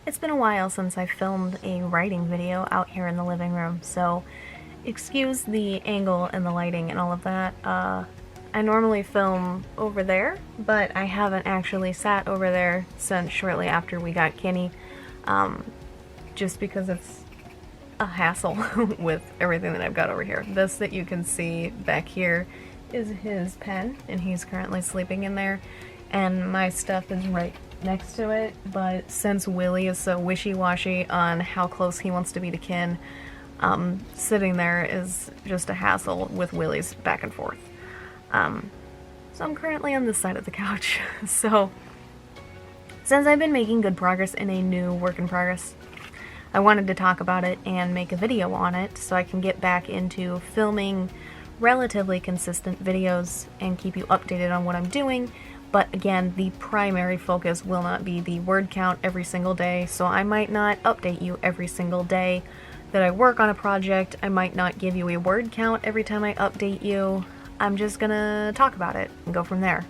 It's been a while since I filmed a writing video out here in the living room, so excuse the angle and the lighting and all of that. I normally film over there, but I haven't actually sat over there since shortly after we got Kenny, just because it's a hassle with everything that I've got over here. This that you can see back here is his pen, and he's currently sleeping in there, and my stuff is right next to it, but since Willie is so wishy-washy on how close he wants to be to Ken, sitting there is just a hassle with Willie's back and forth. So I'm currently on this side of the couch. So, since I've been making good progress in a new work in progress, I wanted to talk about it and make a video on it so I can get back into filming relatively consistent videos and keep you updated on what I'm doing. But again, the primary focus will not be the word count every single day, so I might not update you every single day that I work on a project. I might not give you a word count every time I update you. I'm just gonna talk about it and go from there.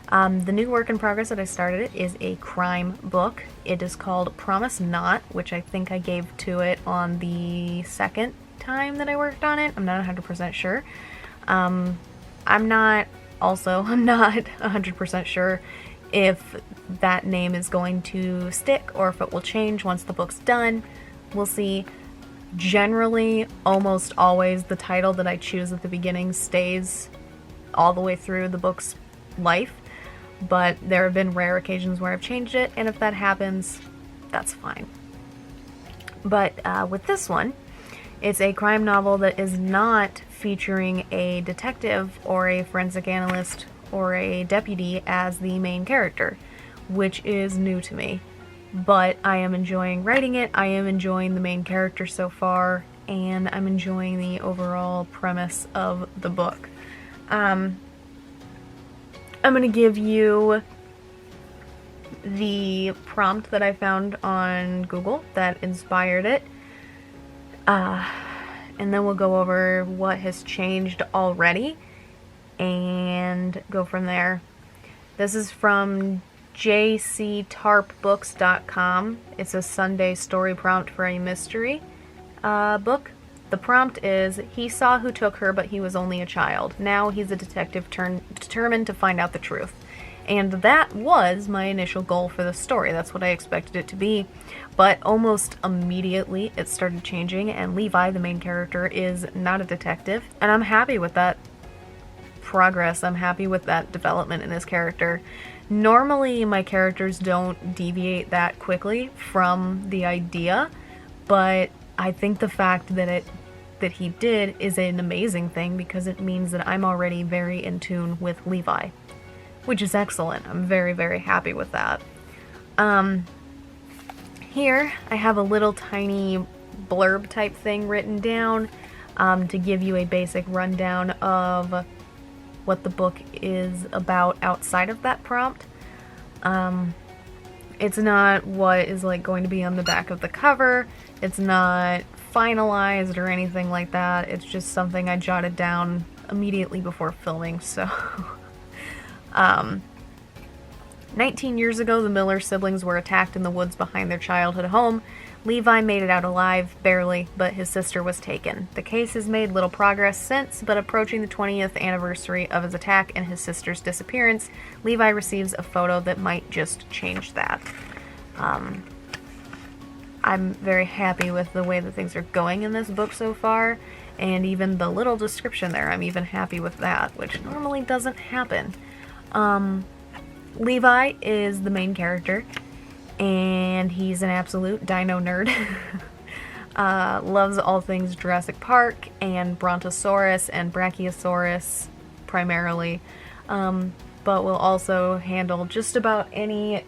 The new work in progress that I started is a crime book. It is called Promise Not, which I think I gave to it on the second time that I worked on it. I'm not 100% sure. I'm not 100% sure if that name is going to stick or if it will change once the book's done. We'll see. Generally, almost always, the title that I choose at the beginning stays all the way through the book's life, but there have been rare occasions where I've changed it, and if that happens, that's fine. But with this one, it's a crime novel that is not featuring a detective or a forensic analyst or a deputy as the main character, which is new to me. But I am enjoying writing it, I am enjoying the main character so far, and I'm enjoying the overall premise of the book. I'm going to give you the prompt that I found on Google that inspired it, and then we'll go over what has changed already and go from there. This is from jctarpbooks.com. It's a Sunday story prompt for a mystery book. The prompt is, he saw who took her, but he was only a child. Now he's a detective determined to find out the truth. And that was my initial goal for the story. That's what I expected it to be. But almost immediately it started changing, and Levi, the main character, is not a detective. And I'm happy with that progress. I'm happy with that development in his character. Normally my characters don't deviate that quickly from the idea, but I think the fact that he did is an amazing thing, because it means that I'm already very in tune with Levi, which is excellent. I'm very, very happy with that. Here I have a little tiny blurb type thing written down to give you a basic rundown of what the book is about outside of that prompt. It's not what is going to be on the back of the cover. It's not finalized or anything like that. It's just something I jotted down immediately before filming. So 19 years ago, the Miller siblings were attacked in the woods behind their childhood home. Levi made it out alive, barely, but his sister was taken. The case has made little progress since, but approaching the 20th anniversary of his attack and his sister's disappearance, Levi receives a photo that might just change that. I'm very happy with the way that things are going in this book so far, and even the little description there, I'm even happy with that, which normally doesn't happen. Levi is the main character, and he's an absolute dino nerd. Loves all things Jurassic Park and Brontosaurus and Brachiosaurus primarily, but will also handle just about any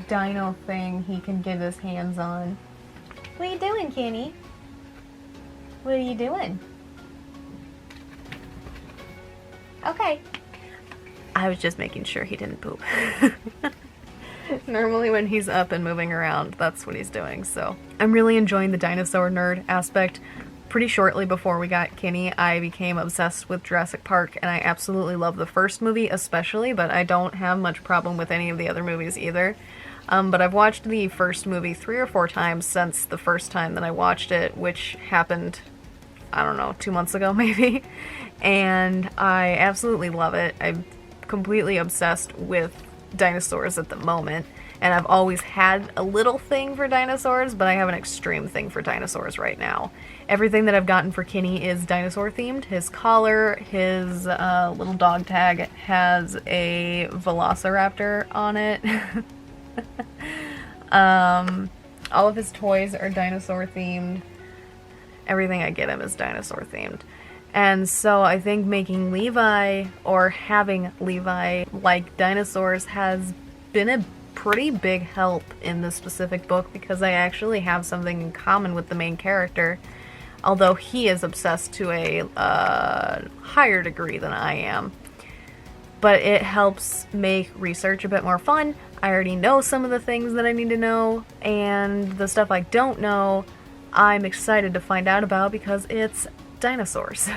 dino thing he can get his hands on. What are you doing, Kenny? What are you doing? Okay. I was just making sure he didn't poop. Normally when he's up and moving around, that's what he's doing, so. I'm really enjoying the dinosaur nerd aspect. Pretty shortly before we got Kenny, I became obsessed with Jurassic Park, and I absolutely love the first movie especially, but I don't have much problem with any of the other movies either. But I've watched the first movie 3 or 4 times since the first time that I watched it, which happened, I don't know, 2 months ago maybe. And I absolutely love it. I'm completely obsessed with dinosaurs at the moment. And I've always had a little thing for dinosaurs, but I have an extreme thing for dinosaurs right now. Everything that I've gotten for Kinney is dinosaur themed. His collar, his little dog tag has a velociraptor on it. All of his toys are dinosaur themed. Everything I get him is dinosaur themed. And so I think making Levi, or having Levi like dinosaurs, has been a pretty big help in this specific book, because I actually have something in common with the main character, although he is obsessed to a higher degree than I am. But it helps make research a bit more fun. I already know some of the things that I need to know, and the stuff I don't know, I'm excited to find out about because it's dinosaurs.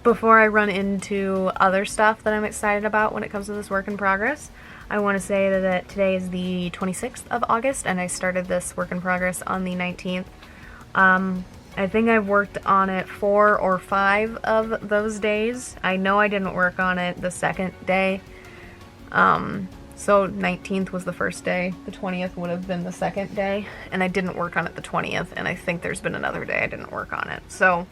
Before I run into other stuff that I'm excited about when it comes to this work in progress, I want to say that today is the 26th of August, and I started this work in progress on the 19th. I think I've worked on it 4 or 5 of those days. I know I didn't work on it the second day. So 19th was the first day, the 20th would have been the second day, and I didn't work on it the 20th, and I think there's been another day I didn't work on it. So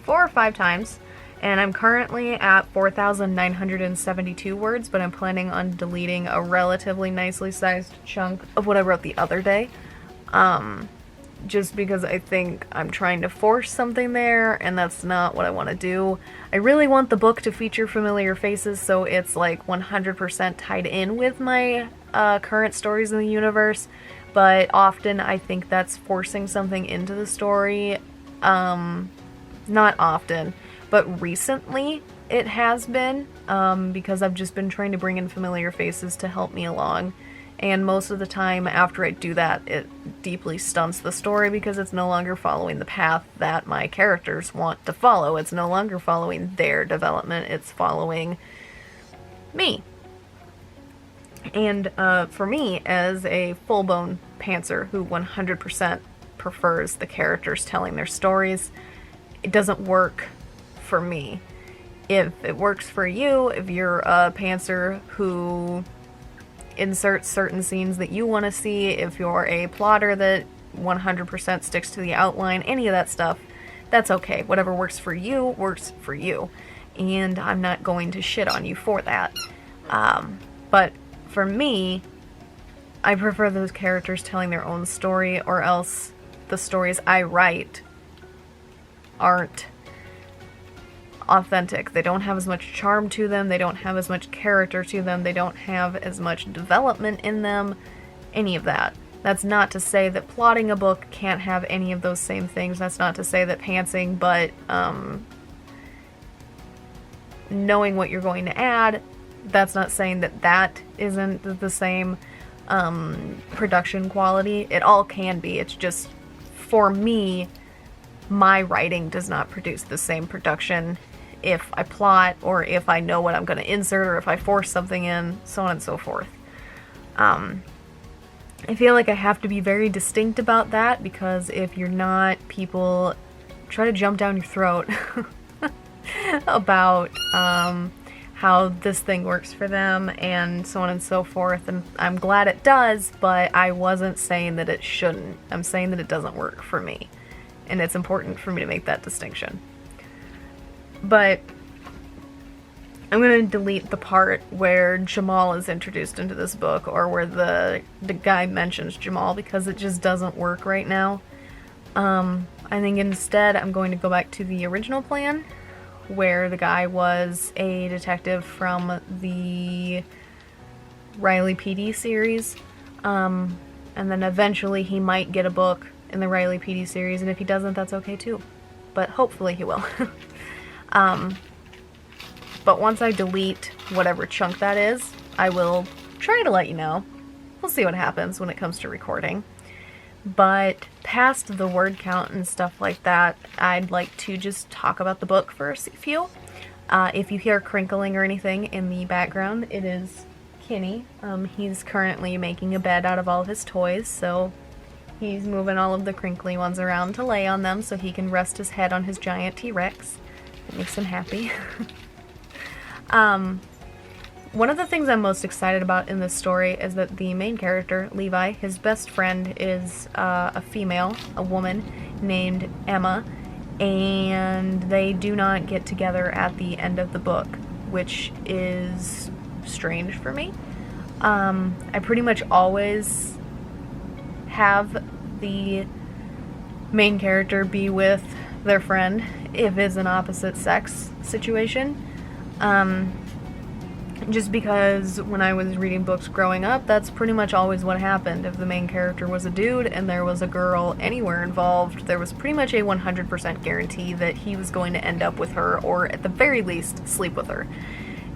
4 or 5 times, and I'm currently at 4,972 words, but I'm planning on deleting a relatively nicely sized chunk of what I wrote the other day. Just because I think I'm trying to force something there, and that's not what I want to do. I really want the book to feature familiar faces, so it's like 100% tied in with my current stories in the universe, but often I think that's forcing something into the story. Not often, but recently it has been, because I've just been trying to bring in familiar faces to help me along. And most of the time after I do that, it deeply stunts the story because it's no longer following the path that my characters want to follow. It's no longer following their development, it's following me. And for me, as a full-blown pantser who 100% prefers the characters telling their stories, it doesn't work for me. If it works for you, if you're a pantser who insert certain scenes that you want to see, if you're a plotter that 100% sticks to the outline, any of that stuff, that's okay. Whatever works for you, works for you. And I'm not going to shit on you for that. But for me, I prefer those characters telling their own story, or else the stories I write aren't authentic. They don't have as much charm to them, they don't have as much character to them, they don't have as much development in them, any of that. That's not to say that plotting a book can't have any of those same things, that's not to say that pantsing, but knowing what you're going to add, that's not saying that that isn't the same production quality. It all can be, it's just, for me, my writing does not produce the same production if I plot, or if I know what I'm going to insert, or if I force something in, so on and so forth. I feel like I have to be very distinct about that, because if you're not, people try to jump down your throat about how this thing works for them, and so on and so forth, and I'm glad it does, but I wasn't saying that it shouldn't. I'm saying that it doesn't work for me, and it's important for me to make that distinction. But I'm going to delete the part where Jamal is introduced into this book, or where the guy mentions Jamal, because it just doesn't work right now. I think instead I'm going to go back to the original plan, where the guy was a detective from the Riley PD series, and then eventually he might get a book in the Riley PD series, and if he doesn't, that's okay too. But hopefully he will. But once I delete whatever chunk that is, I will try to let you know. We'll see what happens when it comes to recording. But past the word count and stuff like that, I'd like to just talk about the book for a few. If you hear crinkling or anything in the background, it is Kinney. He's currently making a bed out of all of his toys, so he's moving all of the crinkly ones around to lay on them so he can rest his head on his giant T-Rex. It makes him happy. One of the things I'm most excited about in this story is that the main character, Levi, his best friend is a female, a woman named Emma, and they do not get together at the end of the book, which is strange for me. I pretty much always have the main character be with their friend if it's an opposite sex situation. Just because when I was reading books growing up, that's pretty much always what happened. If the main character was a dude and there was a girl anywhere involved, there was pretty much a 100% guarantee that he was going to end up with her, or at the very least, sleep with her.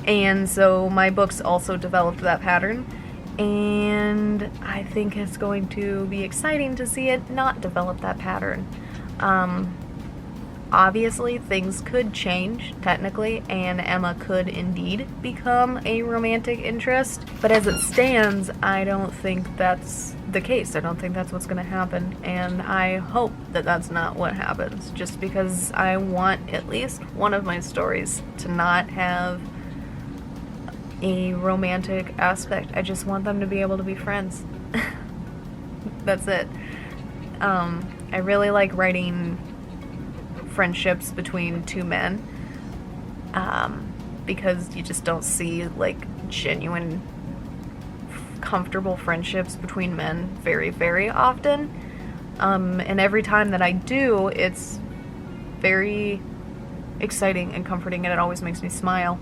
And so my books also developed that pattern, and I think it's going to be exciting to see it not develop that pattern. Obviously, things could change, technically, and Emma could indeed become a romantic interest, but as it stands, I don't think that's the case. I don't think that's what's going to happen, and I hope that that's not what happens, just because I want at least one of my stories to not have a romantic aspect. I just want them to be able to be friends. That's it. I really like writing friendships between two men, because you just don't see like genuine comfortable friendships between men very, very often, and every time that I do, it's very exciting and comforting, and it always makes me smile.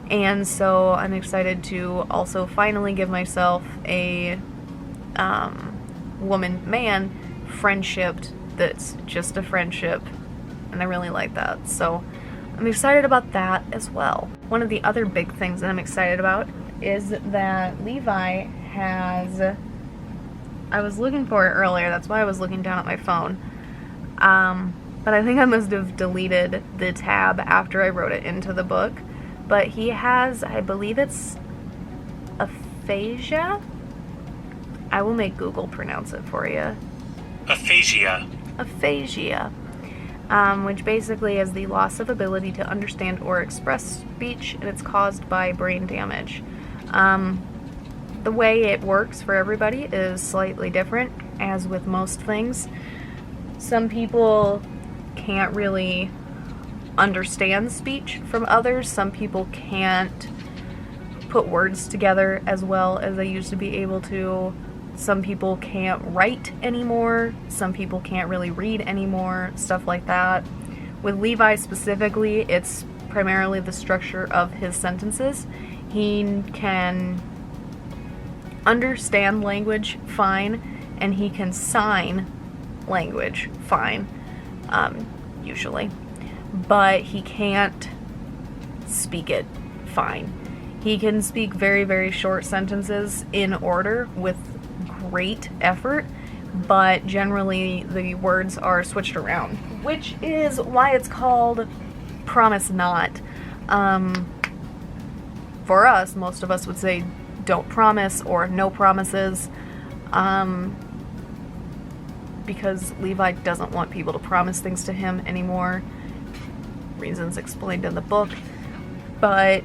And so I'm excited to also finally give myself a woman-man friendship that's just a friendship, and I really like that. So I'm excited about that as well. One of the other big things that I'm excited about is that Levi has, I was looking for it earlier, that's why I was looking down at my phone, but I think I must have deleted the tab after I wrote it into the book, but he has, I believe it's aphasia? I will make Google pronounce it for you. Aphasia. Aphasia. Which basically is the loss of ability to understand or express speech, and it's caused by brain damage. The way it works for everybody is slightly different, as with most things. Some people can't really understand speech from others. Some people can't put words together as well as they used to be able to. Some people can't write anymore. Some people can't really read anymore, stuff like that. With Levi specifically, it's primarily the structure of his sentences. He can understand language fine, and he can sign language fine, usually. But he can't speak it fine. He can speak very, very short sentences in order with great effort, but generally the words are switched around, which is why it's called promise not. For us, most of us would say don't promise or no promises, because Levi doesn't want people to promise things to him anymore. Reasons explained in the book, but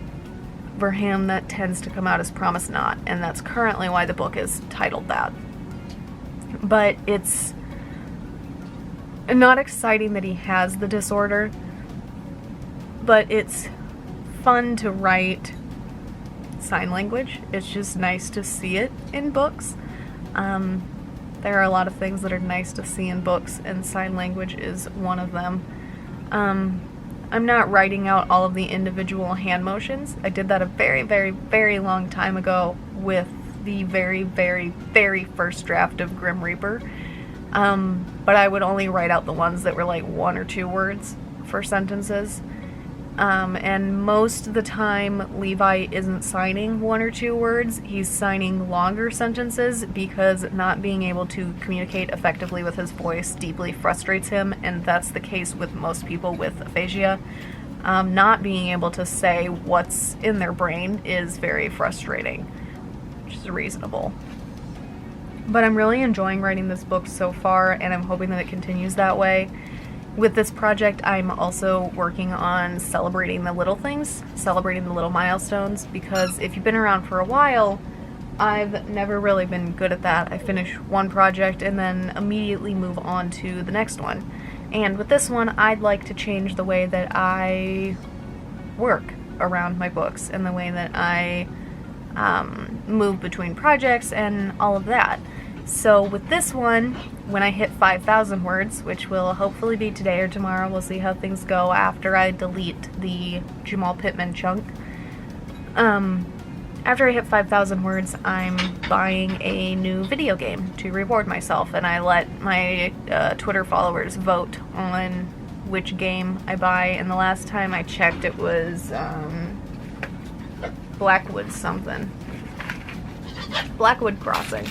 for him that tends to come out as promise not, and that's currently why the book is titled that. But it's not exciting that he has the disorder, but it's fun to write sign language. It's just nice to see it in books. There are a lot of things that are nice to see in books, and sign language is one of them. I'm not writing out all of the individual hand motions. I did that a very, very, very long time ago with the very, very, very first draft of Grim Reaper. But I would only write out the ones that were like 1 or 2 words for sentences. And most of the time, Levi isn't signing 1 or 2 words. He's signing longer sentences because not being able to communicate effectively with his voice deeply frustrates him, and that's the case with most people with aphasia. Not being able to say what's in their brain is very frustrating. is reasonable. But I'm really enjoying writing this book so far, and I'm hoping that it continues that way. With this project, I'm also working on celebrating the little things, celebrating the little milestones, because if you've been around for a while, I've never really been good at that. I finish one project and then immediately move on to the next one. And with this one, I'd like to change the way that I work around my books and the way that I move between projects and all of that. So with this one, when I hit 5,000 words, which will hopefully be today or tomorrow, we'll see how things go after I delete the Jamal Pittman chunk. After I hit 5,000 words, I'm buying a new video game to reward myself, and I let my Twitter followers vote on which game I buy, and the last time I checked it was Blackwood something. Blackwood Crossing.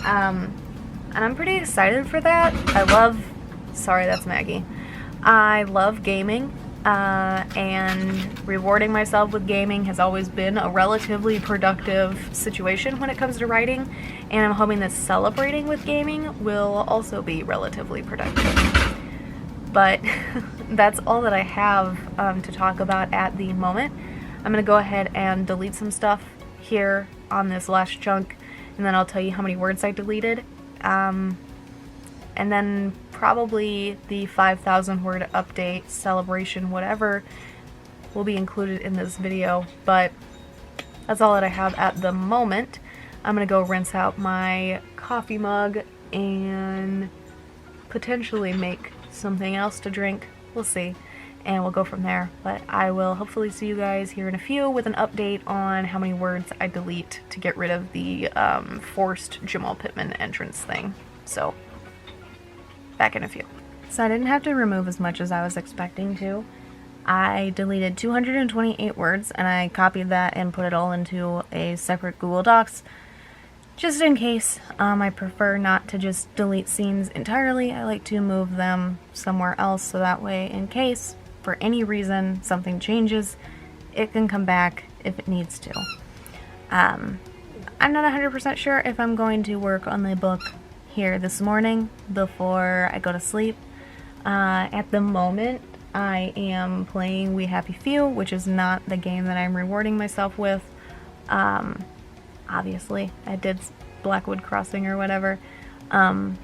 And I'm pretty excited for that. Sorry, that's Maggie. I love gaming, and rewarding myself with gaming has always been a relatively productive situation when it comes to writing, and I'm hoping that celebrating with gaming will also be relatively productive. But that's all that I have to talk about at the moment. I'm going to go ahead and delete some stuff here on this last chunk, and then I'll tell you how many words I deleted. And then probably the 5,000 word update, celebration, whatever, will be included in this video, but that's all that I have at the moment. I'm gonna go rinse out my coffee mug and potentially make something else to drink. We'll see, and we'll go from there. But I will hopefully see you guys here in a few with an update on how many words I delete to get rid of the forced Jamal Pittman entrance thing. So, back in a few. So I didn't have to remove as much as I was expecting to. I deleted 228 words, and I copied that and put it all into a separate Google Docs, just in case. I prefer not to just delete scenes entirely. I like to move them somewhere else, so that way, in case, for any reason, something changes, it can come back if it needs to. I'm not 100% sure if I'm going to work on the book here this morning before I go to sleep. At the moment, I am playing We Happy Few, which is not the game that I'm rewarding myself with. Obviously, I did Blackwood Crossing or whatever.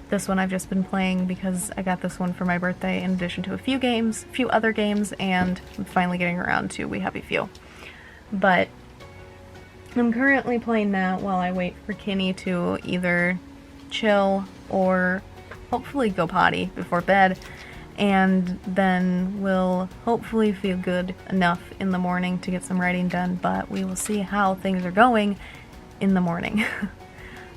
This one I've just been playing because I got this one for my birthday in addition to a few other games, and I'm finally getting around to We Happy Few. But I'm currently playing that while I wait for Kenny to either chill or hopefully go potty before bed, and then we'll hopefully feel good enough in the morning to get some writing done, but we will see how things are going in the morning.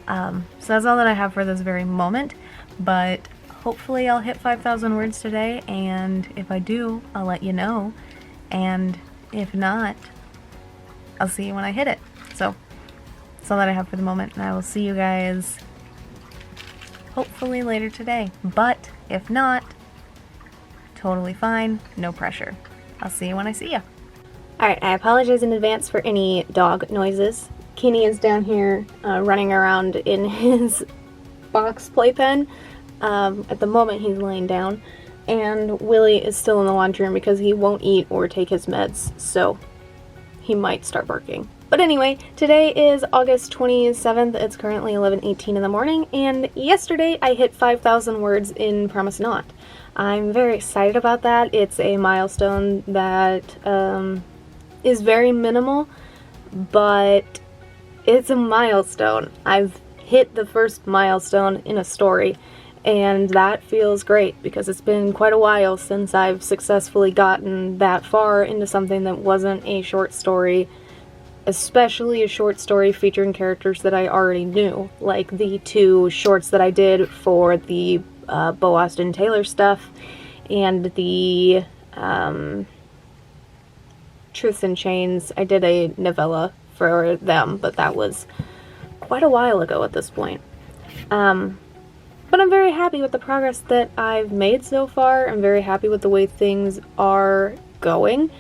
So that's all that I have for this very moment, but hopefully I'll hit 5,000 words today, and if I do, I'll let you know, and if not, I'll see you when I hit it. So that's all that I have for the moment, and I will see you guys hopefully later today, but if not, totally fine, no pressure. I'll see you when I see you. Alright, I apologize in advance for any dog noises. Kenny is down here running around in his box playpen. At the moment he's laying down, and Willie is still in the laundry room because he won't eat or take his meds, so he might start barking. But anyway, today is August 27th, it's currently 11:18 in the morning, and yesterday I hit 5,000 words in Promise Not. I'm very excited about that. It's a milestone that is very minimal, but it's a milestone. I've hit the first milestone in a story, and that feels great because it's been quite a while since I've successfully gotten that far into something that wasn't a short story, especially a short story featuring characters that I already knew, like the 2 shorts that I did for the Bo Austin Taylor stuff and the Truths and Chains. I did a novella for them, but that was quite a while ago at this point. But I'm very happy with the progress that I've made so far. I'm very happy with the way things are going.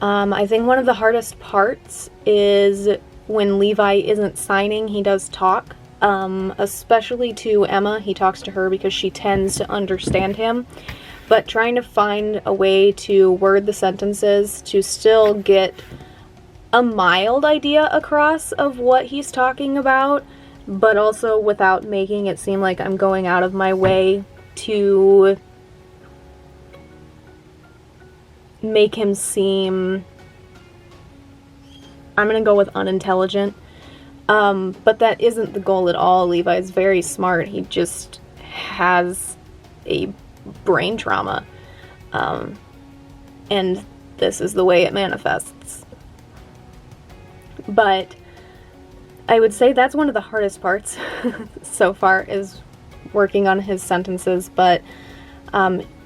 I think one of the hardest parts is when Levi isn't signing, he does talk, especially to Emma. He talks to her because she tends to understand him, but trying to find a way to word the sentences to still get a mild idea across of what he's talking about, but also without making it seem like I'm going out of my way to make him seem, I'm gonna go with unintelligent, but that isn't the goal at all. Levi's very smart. He just has a brain trauma, and this is the way it manifests. But I would say that's one of the hardest parts so far, is working on his sentences, but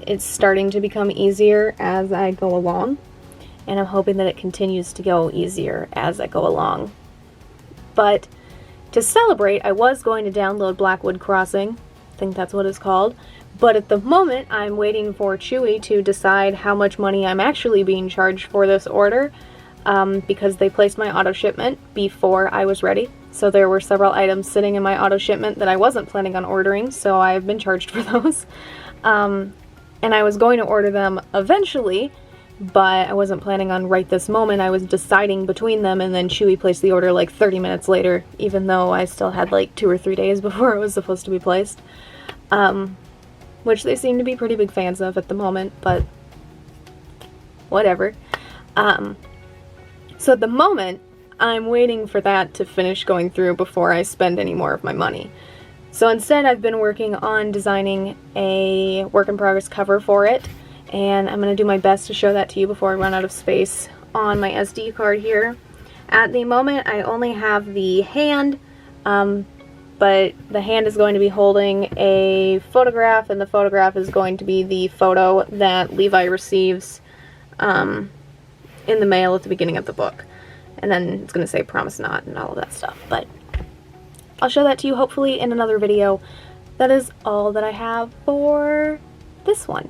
it's starting to become easier as I go along, and I'm hoping that it continues to go easier as I go along. But to celebrate, I was going to download Blackwood Crossing, I think that's what it's called, but at the moment I'm waiting for Chewy to decide how much money I'm actually being charged for this order, because they placed my auto shipment before I was ready. So there were several items sitting in my auto shipment that I wasn't planning on ordering, so I've been charged for those. And I was going to order them eventually, but I wasn't planning on right this moment. I was deciding between them, and then Chewy placed the order like 30 minutes later, even though I still had like 2 or 3 days before it was supposed to be placed. Which they seem to be pretty big fans of at the moment, but whatever. So at the moment, I'm waiting for that to finish going through before I spend any more of my money. So instead, I've been working on designing a work-in-progress cover for it, and I'm going to do my best to show that to you before I run out of space on my SD card here. At the moment, I only have the hand, but the hand is going to be holding a photograph, and the photograph is going to be the photo that Levi receives in the mail at the beginning of the book. And then it's going to say promise not and all of that stuff. But I'll show that to you hopefully in another video. That is all that I have for this one.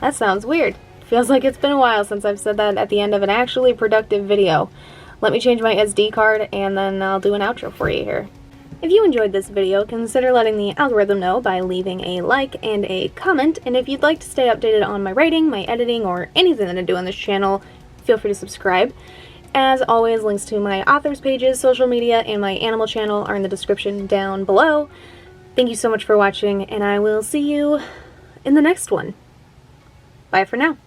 That sounds weird. Feels like it's been a while since I've said that at the end of an actually productive video. Let me change my SD card and then I'll do an outro for you here. If you enjoyed this video, consider letting the algorithm know by leaving a like and a comment, and if you'd like to stay updated on my writing, my editing, or anything that I do on this channel, feel free to subscribe. As always, links to my authors pages, social media, and my animal channel are in the description down below. Thank you so much for watching, and I will see you in the next one. Bye for now.